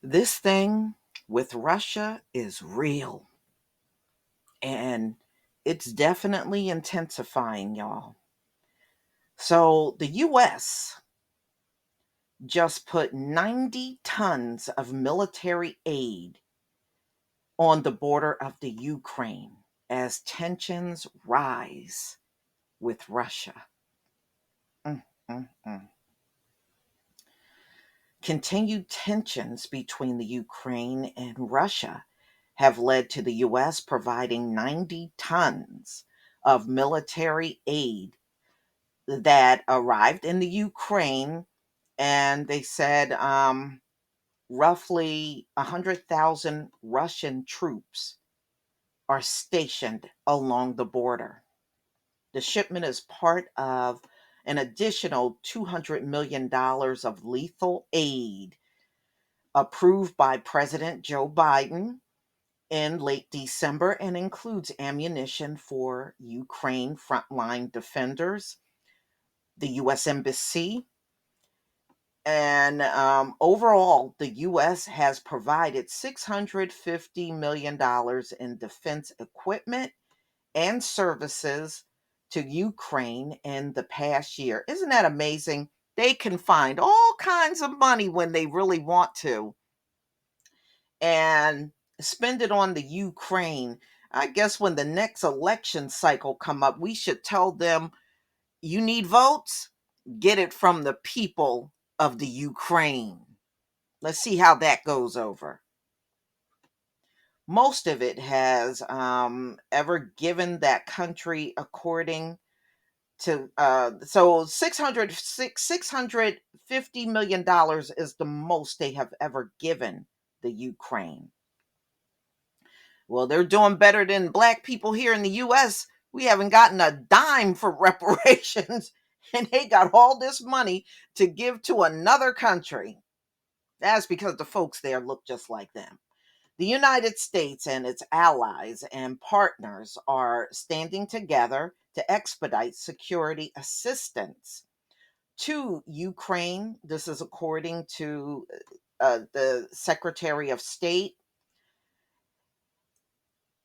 This thing with Russia is real and it's definitely intensifying, y'all. So the US just put 90 tons of military aid on the border of the Ukraine as tensions rise with Russia. Mm, mm, mm. Continued tensions between the Ukraine and Russia have led to the US providing 90 tons of military aid that arrived in the Ukraine. And they said roughly 100,000 Russian troops are stationed along the border. The shipment is part of an additional $200 million of lethal aid approved by President Joe Biden in late December and includes ammunition for Ukraine frontline defenders, the U.S. Embassy, and overall, the U.S. has provided $650 million in defense equipment and services to Ukraine in the past year. Isn't that amazing? They can find all kinds of money when they really want to and spend it on the Ukraine. I guess when the next election cycle come up, we should tell them, you need votes? Get it from the people of the Ukraine. Let's see how that goes over. Most of it has ever given that country according to so 650 million dollars is the most they have ever given the Ukraine. Well, they're doing better than black people here in the US. We haven't gotten a dime for reparations, and they got all this money to give to another country. That's because the folks there look just like them. The United States and its allies and partners are standing together to expedite security assistance to Ukraine. This is according to the Secretary of State.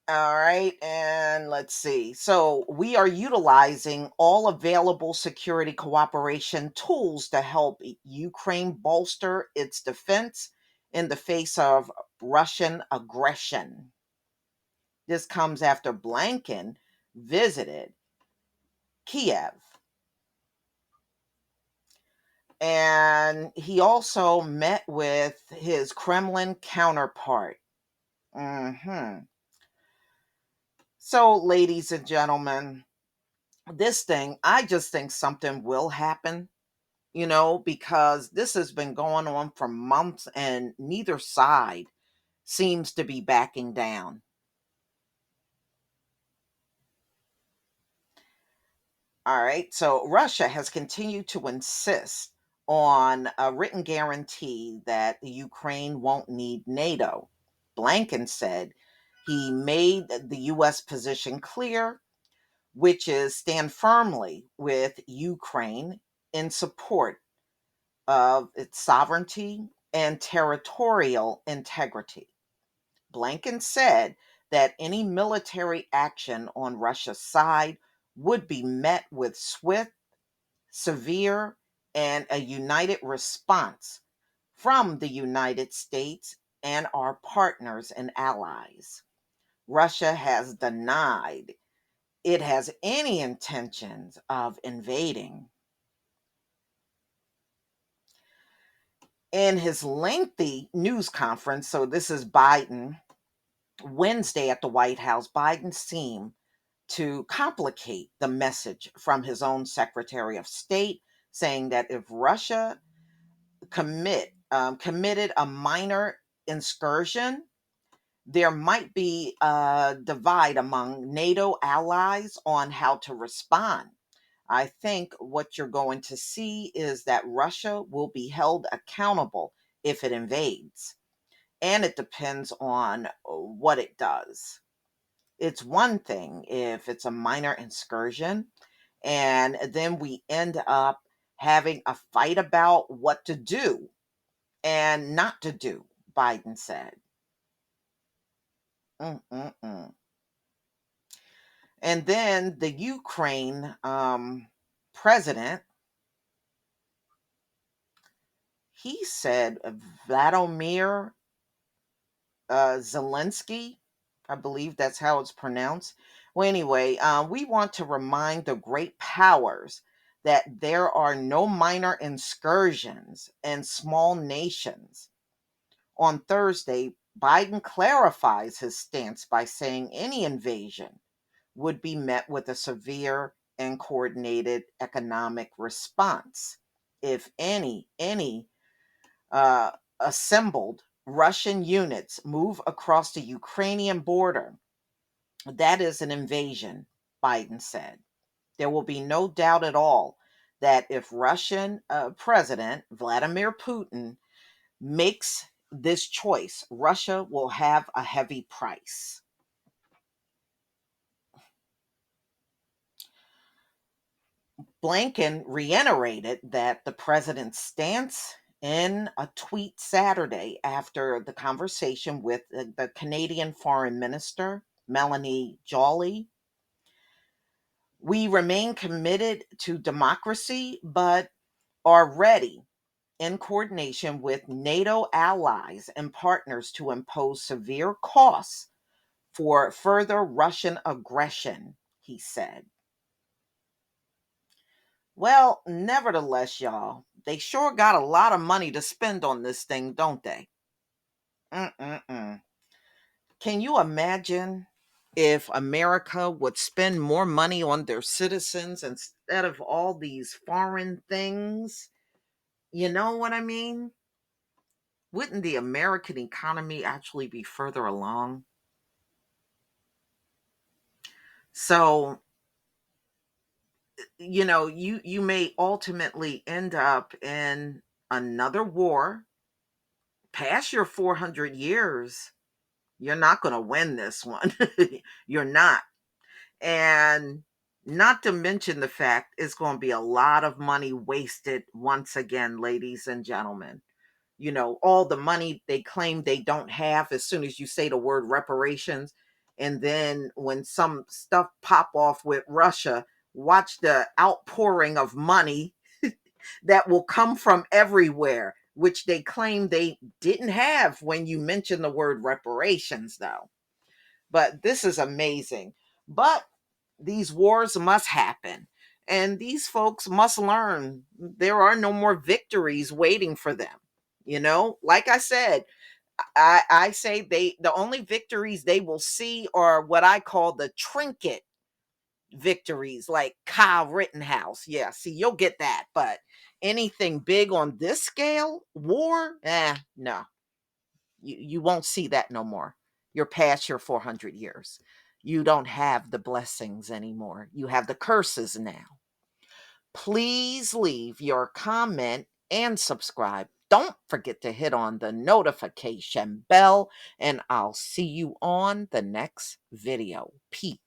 All right, and let's see. So, we are utilizing all available security cooperation tools to help Ukraine bolster its defense in the face of Russian aggression. This comes after Blinken visited Kiev, and he also met with his Kremlin counterpart. hmm So, ladies and gentlemen, this thing, I just think something will happen, because this has been going on for months and neither side seems to be backing down. All right. So Russia has continued to insist on a written guarantee that the Ukraine won't need NATO. Blinken said he made the U.S. position clear, which is stand firmly with Ukraine in support of its sovereignty and territorial integrity. Blinken said that any military action on Russia's side would be met with swift, severe, and a united response from the United States and our partners and allies. Russia has denied it has any intentions of invading. In his lengthy news conference, so this is Biden, Wednesday at the White House, Biden seemed to complicate the message from his own Secretary of State, saying that if Russia committed a minor incursion, there might be a divide among NATO allies on how to respond. I think what you're going to see is that Russia will be held accountable if it invades, and it depends on what it does. It's one thing if it's a minor excursion, and then we end up having a fight about what to do and not to do. Biden said. Mm-mm-mm. And then the Ukraine president, he said Vladimir Zelensky, I believe that's how it's pronounced. Well, anyway, we want to remind the great powers that there are no minor incursions in small nations. On Thursday, Biden clarifies his stance by saying any invasion would be met with a severe and coordinated economic response. If any uh, assembled Russian units move across the Ukrainian border, that is an invasion, Biden said. There will be no doubt at all that if Russian President Vladimir Putin makes this choice, Russia will have a heavy price. Blinken reiterated that the president's stance in a tweet Saturday after the conversation with the Canadian Foreign Minister, Melanie Joly. We remain committed to democracy, but are ready in coordination with NATO allies and partners to impose severe costs for further Russian aggression, he said. Well, nevertheless, y'all, they sure got a lot of money to spend on this thing, don't they? Mm-mm-mm. Can you imagine if America would spend more money on their citizens instead of all these foreign things? You know what I mean? Wouldn't the American economy actually be further along? So, you may ultimately end up in another war past your 400 years. You're not going to win this one. You're not. And not to mention the fact it's going to be a lot of money wasted once again, ladies and gentlemen. All the money they claim they don't have as soon as you say the word reparations. And then when some stuff pop off with Russia, watch the outpouring of money that will come from everywhere, which they claim they didn't have when you mention the word reparations, though. But this is amazing. But these wars must happen. And these folks must learn there are no more victories waiting for them. Like I said, I say the only victories they will see are what I call the trinket victories, like Kyle Rittenhouse. Yeah, see, you'll get that. But anything big on this scale, war, no. You won't see that no more. You're past your 400 years. You don't have the blessings anymore. You have the curses now. Please leave your comment and subscribe. Don't forget to hit on the notification bell, and I'll see you on the next video. Peace.